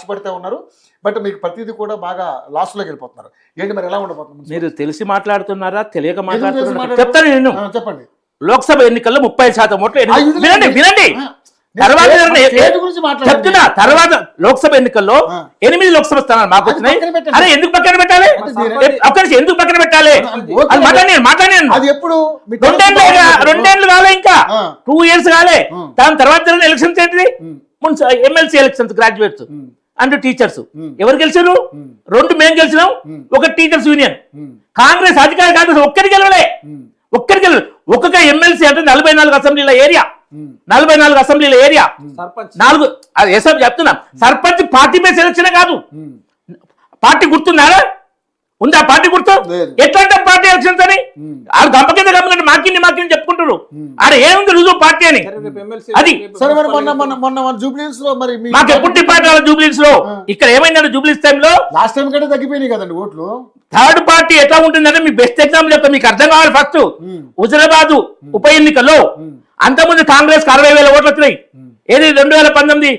కష్టపడితే ఉన్నారు. బట్ మీకు ప్రతిదీ కూడా బాగా లాస్ట్లోకి వెళ్ళిపోతున్నారు. ఏంటి మరి ఎలా ఉండబోతుంది? మీరు తెలిసి మాట్లాడుతున్నారా తెలియక మాట్లాడుతున్నారా మాట్లాడుతున్నారు? చెప్తాను నేను. చెప్పండి. లోక్సభ ఎన్నికల్లో 35% ఓట్లు. వినండి తర్వాత చెప్తున్నా. తర్వాత లోక్సభ ఎన్నికల్లో 8 లోక్సభ స్థానాలు మాకు వచ్చినాయి. అరే ఎందుకు పక్కన పెట్టాలి? ఎందుకు పక్కన పెట్టాలి? అది ఎప్పుడు 2 ఏళ్ళు కాలే, ఇంకా 2 years కాలే. దాని తర్వాత జరిగిన ఎలక్షన్స్ ఏంటిది? MLC elections, graduates and teachers. ఎవరు గెలిచారు? 2 మేము గెలిచినాం, 1 టీచర్స్ యూనియన్. కాంగ్రెస్ అధికార కాంగ్రెస్ ఒక్కరికి గెలవలే. ఒక్కొక్క ఎమ్మెల్సీ అంటే 44 అసెంబ్లీల ఏరియా, 44 అసెంబ్లీల ఏరియా, 4 చెప్తున్నా. సర్పంచ్ పార్టీ బేస్ ఎలక్షన్ కాదు. పార్టీ గుర్తుందా? ఉందా పార్టీ గుర్తు? ఎట్లాంటి పార్టీ ఎలక్షన్స్ అని వాళ్ళు గంప కింద గమ్మని మాకిని చెప్పుకుంటారు. ఆడ ఏముంది రుజువు పార్టీ అని? అది మొన్న జూబ్లీస్ లో మరి మాకు ఎప్పుడు డిపార్ట్ జూబ్లీస్ లో. ఇక్కడ ఏమైందంటే జూబ్లీస్ టైంలో లాస్ట్ టైం కంటే తగ్గిపోయినాయి కదండి ఓట్లు. థర్డ్ పార్టీ ఎట్లా ఉంటుందంటే మీ బెస్ట్ ఎగ్జాంపుల్ చెప్తా, మీకు అర్థం కావాలి. ఫస్ట్ హుజరాబాద్ ఉప ఎన్నికల్లో అంతకుముందు కాంగ్రెస్ 60,000 ఓట్లు వచ్చినాయి. ఏది 2019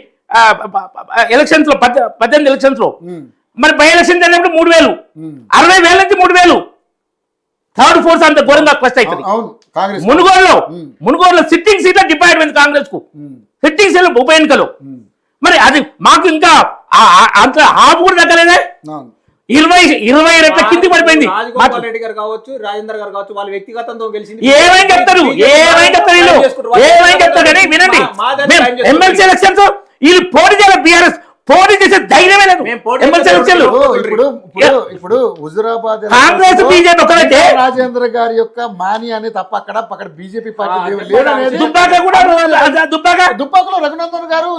ఎలక్షన్స్ లో, 18 ఎలక్షన్స్ లో. మరి బై ఎలక్షన్ జరిగినప్పుడు 3,000, 60,000 నుంచి 3,000. థర్డ్ ఫోర్స్ అంత ఘోరంగా ఫస్ట్ అవుతుంది. మునుగోడులో సిట్టింగ్ సీట్ల డిపార్ట్మెంట్ కాంగ్రెస్ కు, సిట్టింగ్ సీట్ల ఉప ఎన్నికలు. మరి అది మాకు ఇంకా అంత హాఫ్ కూడా తగ్గలేదే. 20 రెట్ల కింది పడిపోయింది. రెడ్డి గారు కావచ్చు, రాజేందర్ గారు కావచ్చు, వాళ్ళ వ్యక్తిగతంతో గెలిచింది. ఏమైనా చెప్తారు కానీ వినండి. ఎమ్మెల్సీ ఎలక్షన్స్ వీళ్ళు పోటీ చేయాలి. బీఆర్ఎస్ పోటీ చేసే ధైర్యమే లేదు. ఇప్పుడు హుజురాబాద్ కాంగ్రెస్ బీజేపీ ఒకరైతే రాజేంద్ర గారి యొక్క మాని అని తప్ప అక్కడ బీజేపీ పార్టీ దుబ్బాకలో రఘునందన్ గారు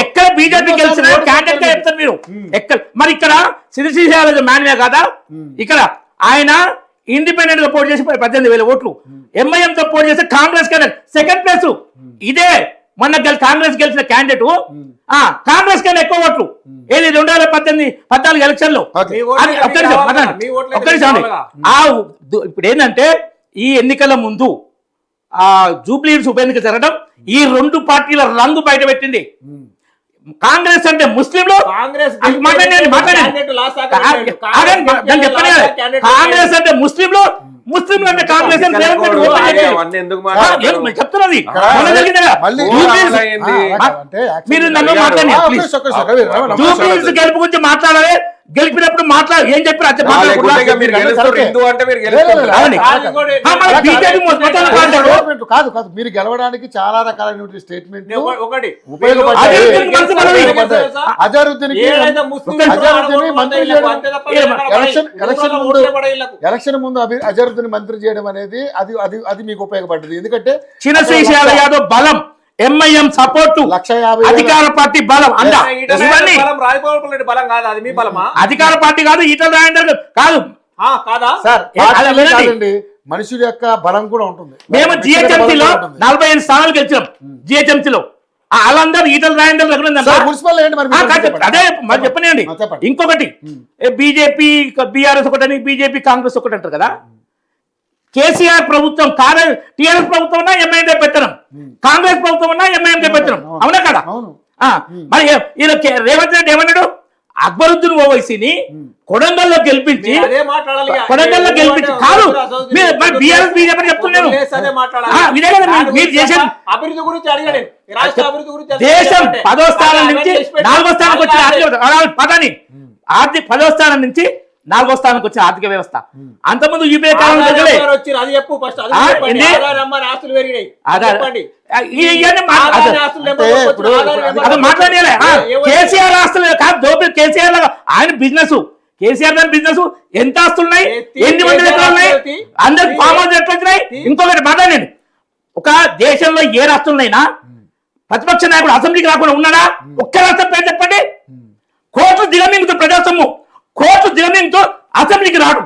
ఎక్కడ బీజేపీ గెలిచిన క్యాండిడేట్ గా చెప్తారు మీరు. ఎక్కడ మరి ఇక్కడ సిరిసిల్ల మాన్వే కాదా? ఇక్కడ ఆయన ఇండిపెండెంట్ గా పోటీ చేసి 18,000 ఓట్లు. ఎంఐఎం తో పోటీ చేస్తే కాంగ్రెస్ క్యాండిడేట్ సెకండ్ ప్లేస్. ఇదే మొన్న కాంగ్రెస్ గెలిచిన క్యాండిడేట్ కాంగ్రెస్ కన్నా ఎక్కువ ఓట్లు. ఏది 2014 ఎలక్షన్ లో. ఇప్పుడు ఏంటంటే ఈ ఎన్నికల ముందు జూబ్లీహిల్స్ ఉప ఎన్నిక జరగడం ఈ 2 పార్టీల రంగు బయట పెట్టింది. కాంగ్రెస్ అంటే ముస్లింలు, కాంగ్రెస్ అంటే ముస్లింలు, ముస్లింలు అంటే కాంగ్రెస్ చెప్తున్నది. మీరు నన్ను మాట్లాడి జూబ్లీహిల్స్ గెలుపు గురించి మాట్లాడాలి. గెలిపినప్పుడు ఏం చెప్పారు కాదు. మీరు గెలవడానికి చాలా రకాలైన స్టేట్మెంట్ ఎలక్షన్ ముందు అజరుద్దీన్ మంత్రి చేయడం అనేది అది మీకు ఉపయోగపడ్డది. ఎందుకంటే చినశ్రీశైల యాదవ్ బలం, ఎంఐఎం సపోర్టు, 150 అధికార పార్టీ బలం, అధికార పార్టీ కాదు, ఈటల రాజేందర్ కాదు మనుషుల యొక్క బలం కూడా ఉంటుంది. మేము జిహెచ్ఎంసీలో 45 స్థానాలు గెలిచాం. జిహెచ్ఎంసీలో వాళ్ళందరూ ఈటల రాజేందర్ అదే మరి చెప్పనండి. ఇంకొకటి బీజేపీ బీఆర్ఎస్ ఒకటని, బీజేపీ కాంగ్రెస్ ఒకటి అంటారు కదా. కేసీఆర్ ప్రభుత్వం టీఆర్ఎస్ ప్రభుత్వం ఉన్నా ఎంఐఎంకే పెత్తనం, కాంగ్రెస్ ప్రభుత్వం ఉన్నా ఎంఐఎంకే పెత్తనం. అవునా కదా? మరి రేవంత్ రెడ్డి ఏమన్నాడు? అక్బరుద్దీన్ ఓవైసీని కొడంగల్లో గెలిపించి కాదు బీఆర్ఎస్ బీజేపీ చెప్తున్నాను. ఇదే కదా మీరు చేసే అభివృద్ధి గురించి అడిగాడు. దేశం 10వ స్థానం నుంచి 4వ స్థానానికి వచ్చిన పదాన్ని 10వ స్థానం నుంచి 4వ స్థానానికి వచ్చిన ఆర్థిక వ్యవస్థ. అంతకుముందు యూపీఏ కాలం మాట్లాడలే. కేసీఆర్ ఆస్తులు కాదు దోపిడీ. కేసీఆర్ ఆయన బిజినెస్, కేసీఆర్ దాని బిజినెస్ ఎంత ఆస్తులున్నాయి, ఎన్ని మంది ఎట్లా ఉన్నాయి, అందరికి ఫామ్ హౌస్ ఎట్లా వచ్చినాయి. ఇంకొకటి మాట్లాడండి, ఒక దేశంలో ఏ రాష్ట్రంలోనైనా ప్రతిపక్ష నాయకుడు అసెంబ్లీకి రాకుండా ఉన్నాడా? ఒక్క రాష్ట్రం పేరు చెప్పండి. కోట్లు దిగమింగుతూ ప్రజాసొమ్ము, కోట్లు దిగమింగుతూ అసెంబ్లీకి రాడు.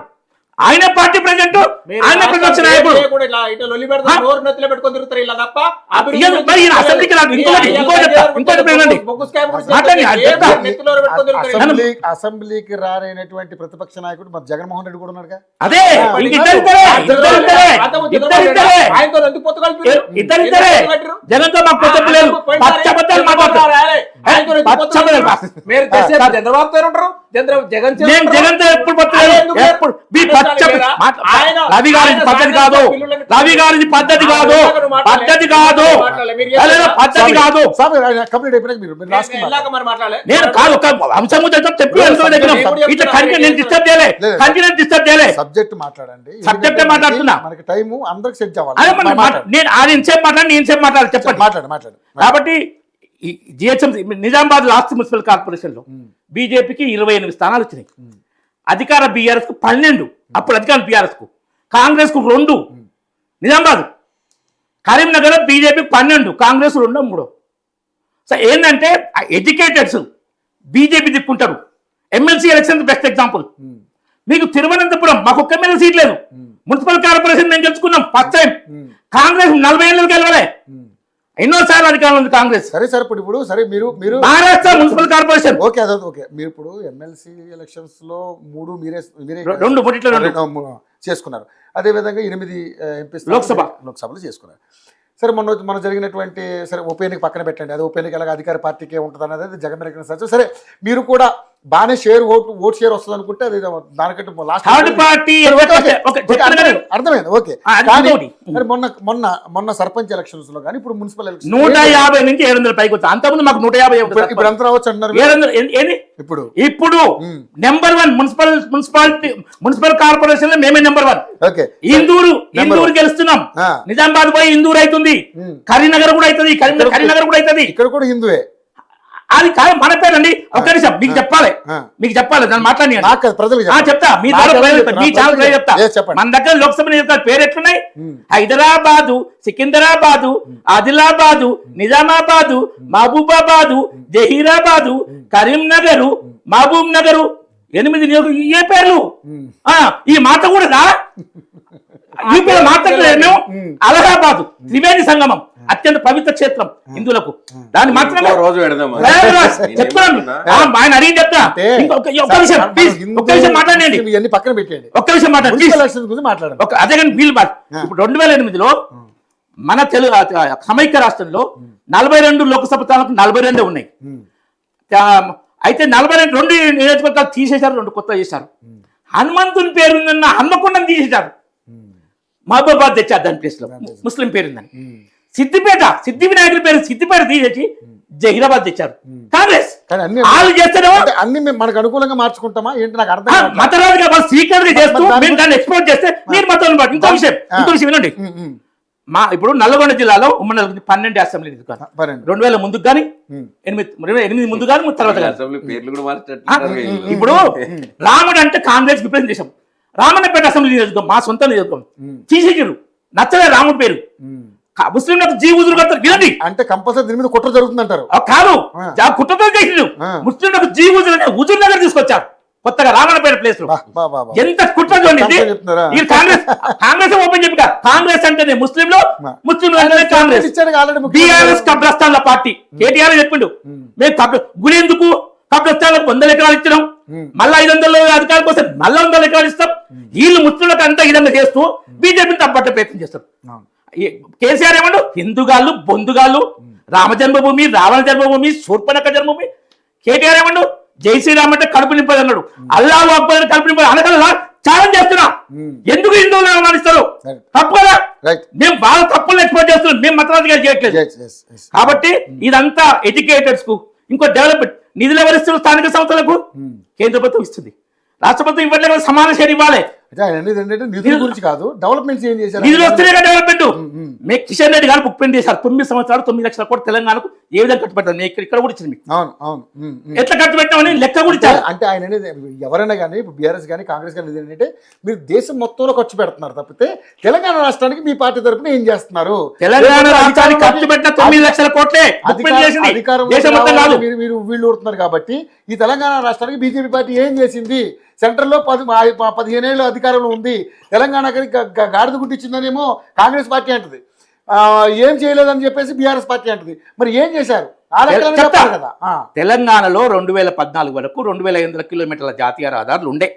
ఆయన పార్టీ ప్రెసిడెంట్, ఆయన ప్రతిపక్ష నాయకుడు. నోరు నెత్తిలో పెట్టుకొని తిరుగుతారు ఇలా తప్ప మరి ఈయన అసెంబ్లీకి రాదు. ఇంకోటి వినండి. మాట్లాడి, అది చెప్తా. అసెంబ్లీకి రారైనటువంటి ప్రతిపక్ష నాయకుడు మరి జగన్మోహన్ రెడ్డి కూడా ఉన్నాడుగా. అదే ఇద్దరిద్దరే జగన్తో మాకు పొత్తు లేదు. పచ్చబద్దాలు మాట్లాడతారు. చంద్రబాబు తో ఉంటారు, జగన్ నేను జగన్తో ఎప్పుడు పొత్తలేదు. ఎప్పుడు మీ రవి గారి పద్ధతి కాదు, రవి గారి పద్ధతి కాదు, పద్ధతి కాదు, పద్ధతి కాదు. కంప్లీట్ అయిపోయినాక మీరు నేను కాదు ఒక అంశం చెప్పి ఇట్లా కంటిన్యూ నేను డిస్టర్బ్ చేయలే, కంటిన్యూ డిస్టర్బ్ చేయలే. సబ్జెక్ట్ మాట్లాడండి, సబ్జెక్టే మాట్లాడుతున్నా. మనకి టైం అందరికి సెట్ అదే నేను అది ఎంతసేపు మాట్లాడి నేను సేపు మాట్లాడాలి చెప్పండి. మాట్లాడు. కాబట్టి GHMC Nizamabad last municipal corporation లో బీజేపీకి 28 స్థానాలు వచ్చినాయి. అధికార బీఆర్ఎస్ కు 12, అప్పుడు అధికార బీఆర్ఎస్ కు, కాంగ్రెస్ కు 2. నిజామాబాద్ కరీంనగర్ బీజేపీకి 12, కాంగ్రెస్ 2, 3. సో ఏంటంటే ఎడ్యుకేటెడ్స్ బీజేపీ దిక్కుంటారు. MLC election best example. మీకు తిరువనంతపురం మాకు ఒక్క ఎమ్మెల్యే సీట్ లేదు. మున్సిపల్ కార్పొరేషన్ మేము గెలుచుకున్నాం ఫస్ట్ టైం. కాంగ్రెస్ 40 ఏళ్ళకి గెలవలే, ఎన్నోసార్లు అధికారంలో ఉంది కాంగ్రెస్. సరే ఇప్పుడు సరే మీరు మహారాష్ట్ర మున్సిపల్ కార్పొరేషన్ ఓకే అదే ఓకే. మీరు ఇప్పుడు ఎమ్మెల్సీ ఎలక్షన్స్ లో 3 మీరే 2 చేసుకున్నారు. అదే విధంగా 8 ఎంపీ లోక్సభలో చేసుకున్నారు. సరే మొన్న జరిగినటువంటి సరే ఉప ఎన్నిక పక్కన పెట్టండి, అది ఉప ఎన్నిక ఎలాగ అధికార పార్టీకే ఉంటుంది అన్నది జగన్ రెకగ్నైజ్. సరే మీరు కూడా బాగానే ఓట్ షేర్ వస్తుంది అనుకుంటే అది దానికంటే అర్థమైంది ఓకే. కానీ మొన్న సర్పంచ్ ఎలక్షన్స్ లో కానీ ఇప్పుడు మున్సిపల్ ఎలక్షన్ 150 నుంచి 700 పైకి వచ్చి అంతకుముందు మాకు 150. ఇప్పుడు ఎంత రావచ్చు అంటున్నారు? ఇప్పుడు నెంబర్ 1 మున్సిపల్ కార్పొరేషన్ లో మేమే నెంబర్ 1. ఓకే. ఇందూరు గెలుస్తున్నాం. నిజామాబాద్ పోయి ఇందూరు అవుతుంది, కరీంనగర్ కూడా అవుతుంది, కరీంనగర్ కూడా అవుతుంది. ఇక్కడ కూడా హిందువే. అది కాదు మన పేరండి. ఒక్క నిమిషం మీకు చెప్పాలి దాన్ని మాట్లాడి చెప్తా. మీ ఛానల్ చెప్తా. మన దగ్గర లోక్సభ నియోజకవర్గాల పేరు ఎట్లున్నాయి? హైదరాబాదు, సికింద్రాబాదు, ఆదిలాబాదు, నిజామాబాదు, మహబూబాబాదు, జహీరాబాదు, కరీంనగర్, మహబూబ్ నగర్, 8 నియోజకవర్గాలు. ఏ పేర్లు? ఈ మాట కూడా ఈ పేరు మాట్లాడలేము. అలహాబాదు త్రివేణి సంగమం, అత్యంత పవిత్ర క్షేత్రం హిందువులకు. దాన్ని మాత్రమే చెప్తున్నాను. ఆయన అడిగి చెప్తా. ఒక్క విషయం మాట్లాడండి, పక్కన పెట్టండి. ఒక్క విషయం మాట్లాడండి. అదే కానీ వీళ్ళు ఇప్పుడు 2008లో మన సమైక్య రాష్ట్రంలో 42 లోక్సభ స్థానాలకు 42 ఉన్నాయి. అయితే 42 నియోజకవర్గాలు తీసేశారు, 2 కొత్త చేశారు. హనుమంతుని పేరున్న హన్మకొండని తీసేశారు, మహబూబాబాద్ తెచ్చారు దాని ప్లేస్ లో ముస్లిం పేరుందని. సిద్ధి వినాయకుడి పేరు సిద్దిపేట తీసేసి జహీరాబాద్ తెచ్చారు కాంగ్రెస్. వాళ్ళు చేస్తేనే అన్ని మనకు అనుకూలంగా మార్చుకుంటామా ఏంటి నాకు అర్థం. మతరాజుగా స్వీకరణ చేస్తూ మీరు దాన్ని ఎక్స్పోర్ట్ చేస్తే మీరు మతం. ఇంకో విషయం వినండి. ఇప్పుడు నల్గొండ జిల్లాలో ఉమ్మడి 12 అసెంబ్లీ 2000 ముందుకు కానీ 8 ముందు కానీ తర్వాత ఇప్పుడు రాముడు అంటే కాంగ్రెస్ రిప్రజెంటేషన్. రామన్నపేట అసెంబ్లీ నియోజకవర్గం మా సొంత నియోజకవర్గం తీసేసారు. నచ్చలే రాముడి పేరు. ముస్లింలకు జీవుజులు కడతారు. వినండి, అంటే కంపల్సరీ దీని మీద కుట్ర జరుగుతుంది అంటారు. కాదు, కుట్రతో చేసిండు. ముస్లింలకు జీవుజులు అనే హుజూర్ నగర్ తీసుకొచ్చారు కొత్తగా రామన్నపేట ప్లేస్ లో. ఎంత కుట్ర చూడండి. కాంగ్రెస్ ఓపెన్ చెప్పి కాంగ్రెస్ అంటేనే ముస్లింలు, ముస్లింలు అంటేనే కాంగ్రెస్. బీఆర్ఎస్ కబ్రస్థాన్ల పార్టీ. కేటీఆర్ చెప్పిండు మేము గుడి ఎందుకు కబ్రస్థాన్లకు 100 ఎకరాలు ఇచ్చినాం, మళ్ళా 500 అధికారుల కోసం మళ్ళా 100 ఎకరాలు ఇస్తాం. వీళ్ళు ముస్లింలకు అంతా ఈ విధంగా చేస్తూ బీజేపీని తప్పట్టే ప్రయత్నం చేస్తారు. కేసీఆర్ ఏమండు హిందుగాళ్ళు, బొందుగాళ్ళు, రామ జన్మభూమి, రావణ జన్మభూమి, శూర్పణఖ జన్మభూమి. కేటీఆర్ ఏమండు జై శ్రీరామ్ అంటే కడుపు నింపది అన్నాడు. అల్లాహు అక్బర్ కడుపు నింపది అనగలరా? ఛాలెంజ్ చేస్తున్నా. ఎందుకు హిందువులను అనుమానిస్తారు? తప్పు కదా. మేము బాగా తప్పులు ఎక్స్పోర్ట్ చేస్తున్నాం, మేము మతరాజుగా చేయట్లేదు. కాబట్టి ఇదంతా ఎడ్యుకేటర్స్ కు ఇంకో డెవలప్మెంట్. నిధులు ఎవరిస్తున్నారు? స్థానిక సంస్థలకు కేంద్ర ప్రభుత్వం ఇస్తుంది, రాష్ట్ర ప్రభుత్వం ఇవ్వట్లేదు. సమాన షేర్ ఇవ్వాలి. నిధుల గురించి కాదు, డెవలప్మెంట్ ఏం చేశారు? నిధులు వస్తేనే డెవలప్మెంట్. మీకు కిషన్ రెడ్డి గారు బుక్ పెన్ చేశారు. 9 సంవత్సరాలు 9 లక్షల కోట్లు తెలంగాణకు ఏ విధంగా ఖర్చు పెట్టారు? ఇక్కడ కూడా ఇచ్చింది మీకు. ఎట్లా ఖర్చు పెట్టామని లెక్క కూడా ఇచ్చారు. అంటే ఆయన అనేది ఎవరైనా కానీ బీఆర్ఎస్ కానీ కాంగ్రెస్ కానీ ఏంటంటే మీరు దేశం మొత్తంలో ఖర్చు పెడుతున్నారు తప్పితే తెలంగాణ రాష్ట్రానికి మీ పార్టీ తరఫున ఏం చేస్తున్నారు? తెలంగాణ రాష్ట్రానికి ఖర్చు పెట్టిన 9 లక్షల కోట్లే అధికారం మీరు వీళ్ళు ఊడుతున్నారు కాబట్టి ఈ తెలంగాణ రాష్ట్రానికి బీజేపీ పార్టీ ఏం చేసింది? సెంట్రల్లో 15 ఏళ్ళు అధికారంలో ఉంది, తెలంగాణకి గాడిద గుట్టించిందనేమో కాంగ్రెస్ పార్టీ అంటది, ఏం చేయలేదని చెప్పేసి బీఆర్ఎస్ పార్టీ అంటది. మరి ఏం చేశారు ఆ లెక్కలను చెప్పాలి కదా. తెలంగాణలో 2014 వరకు 2500 కిలోమీటర్ల జాతీయ రహదారులు ఉండే,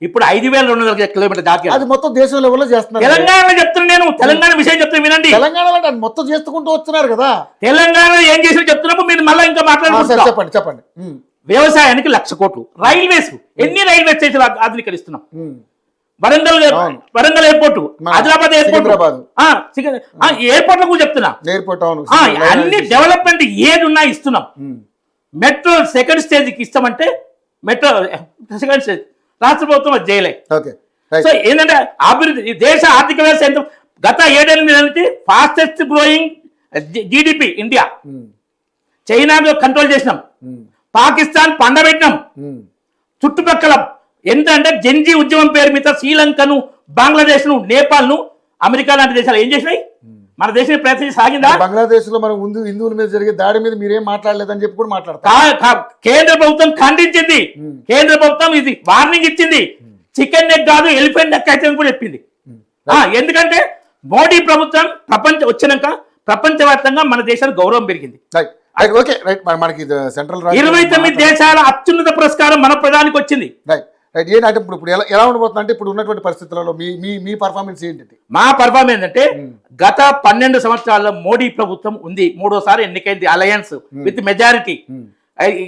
ఇప్పుడు 5200 కిలోమీటర్ల జాతీయ. అది మొత్తం దేశం లెవెల్లో చేస్తున్నారు. తెలంగాణలో చెప్తున్నా, నేను తెలంగాణ విషయం చెప్తున్నా వినండి. తెలంగాణలో అంటే అది మొత్తం చేసుకుంటూ వస్తున్నారు కదా. తెలంగాణ ఏం చేసి చెప్తున్నప్పుడు మీరు మళ్ళీ ఇంకా మాట్లాడుతున్నారు. చెప్పండి చెప్పండి. వ్యవసాయానికి 1,00,000 కోట్లు, రైల్వేస్ ఎన్ని రైల్వే స్టేషన్ ఆధునీకరిస్తున్నాం, Warangal airport, Adilabad airport, airport కూడా చెప్తున్నా, ఎయిర్పోర్ట్ అన్ని డెవలప్మెంట్ ఏది ఉన్నా ఇస్తున్నాం. మెట్రో సెకండ్ స్టేజ్కి ఇస్తామంటే మెట్రో సెకండ్ స్టేజ్ రాష్ట్ర ప్రభుత్వం అది చేయలే. సో ఏంటంటే అభివృద్ధి, ఈ దేశ ఆర్థిక వ్యవస్థ ఎంత గత 7 ఏళ్ళ మీద fastest growing GDP India. China control చేసినాం, పాకిస్తాన్ పండబెట్టినాం, చుట్టుపక్కల ఎంత అంటే జెన్జీ ఉద్యమం పేరు మీద శ్రీలంకను, బంగ్లాదేశ్ను, నేపాల్ను, అమెరికా లాంటి దేశాలు ఏం చేసినాయి, మన దేశం ప్రయత్నం సాగిందా? బంగ్లాదేశ్ లో మనం హిందువుల మీద జరిగే దాడి మీద మీరేం మాట్లాడలేదని చెప్పి కూడా మాట్లాడతారు. కేంద్ర ప్రభుత్వం ఖండించింది, కేంద్ర ప్రభుత్వం ఇది వార్నింగ్ ఇచ్చింది, చికెన్ నెక్ కాదు ఎలిఫెంట్ నెక్ అయితే కూడా చెప్పింది. ఎందుకంటే మోడీ ప్రభుత్వం వచ్చినాక ప్రపంచవ్యాప్తంగా మన దేశానికి గౌరవం పెరిగింది. 29 దేశాల అత్యున్నత పురస్కారం మన ప్రధానికి వచ్చింది. ఏంటంటే ఇప్పుడు ఎలా ఉండబోతుంది అంటే ఇప్పుడు ఉన్నటువంటి పరిస్థితులలో మీ పర్ఫార్మెన్స్ ఏంటి? మా పర్ఫార్మెన్స్ అంటే గత 12 సంవత్సరాల్లో మోడీ ప్రభుత్వం ఉంది, 3వ సారి ఎన్నికైంది అలయన్స్ విత్ మెజారిటీ.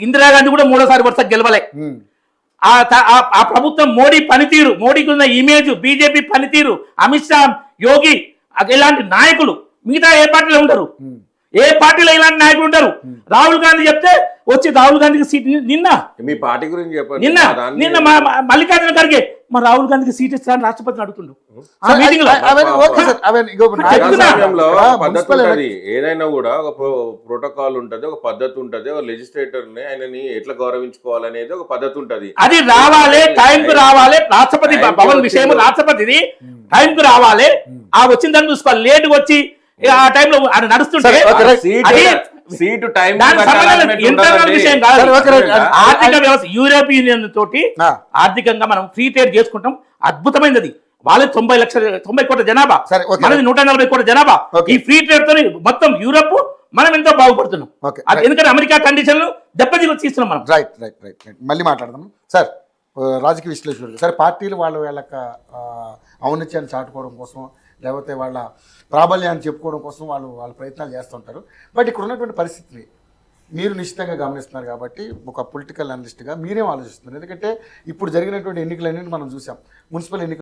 ఇందిరాగాంధీ కూడా 3వ సారి వరుస గెలవలే. ఆ ప్రభుత్వం మోడీ పనితీరు, మోడీకి ఉన్న ఇమేజ్, బీజేపీ పనితీరు, అమిత్ షా, యోగి ఇలాంటి నాయకులు మిగతా ఏ పార్టీలో ఉంటారు? ఏ పార్టీలో ఇలాంటి నాయకులు ఉంటారు? రాహుల్ గాంధీ చెప్తే వచ్చి రాహుల్ గాంధీకి సీట్ నిన్న మీ పార్టీ గురించి చెప్పండి. నిన్న మల్లికార్జున ఖర్గే మా రాహుల్ గాంధీకి సీట్ ఇస్తారని రాష్ట్రపతిని అడుగుతుండు. ఏదైనా కూడా ఒక ప్రోటోకాల్ ఉంటది, ఒక పద్ధతి ఉంటది, ఒక లెజిస్లేటర్ ని ఆయనని ఎట్లా గౌరవించుకోవాలనేది ఒక పద్ధతి ఉంటది. అది రావాలి, టైంకి రావాలి. రాష్ట్రపతి భవన్ విషయం రాష్ట్రపతిది టైంకి రావాలి. ఆ వచ్చిన దాన్ని చూసుకోవాలి. లేటుగా వచ్చి ఆ టైంలో నడుస్తుంటే సీటు టైం విషయం కాదు. ఆర్థిక వ్యవస్థ యూరోపియన్ యూనియన్ తోటి ఆర్థికంగా మనం ఫ్రీ ట్రేడ్ చేసుకుంటాం. అద్భుతమైనది. వాళ్ళది 90 కోట్ల జనాభా, మనది 140 కోట్ల జనాభా. ఈ ఫ్రీ ట్రేడ్ తో మొత్తం యూరోప్ మనం ఎంతో బాగుపడుతున్నాం. ఎందుకంటే అమెరికా కండిషన్లు దెబ్బతీస్తున్నాం మనం. రైట్ మళ్ళీ మాట్లాడదాం సార్. రాజకీయ విశ్లేషకుడు సార్, పార్టీలు వాళ్ళ ఔన్నత్యాన్ని చాటుకోవడం కోసం, లేకపోతే వాళ్ళ ప్రాబల్యాన్ని చెప్పుకోవడం కోసం వాళ్ళ ప్రయత్నాలు చేస్తుంటారు. బట్ ఇక్కడ ఉన్నటువంటి పరిస్థితిని మీరు నిశ్చితంగా గమనిస్తున్నారు కాబట్టి ఒక పొలిటికల్ అనలిస్ట్గా మీరేం ఆలోచిస్తున్నారు? ఎందుకంటే ఇప్పుడు జరిగినటువంటి ఎన్నికలన్నింటినీ మనం చూసాం. మున్సిపల్ ఎన్నికలు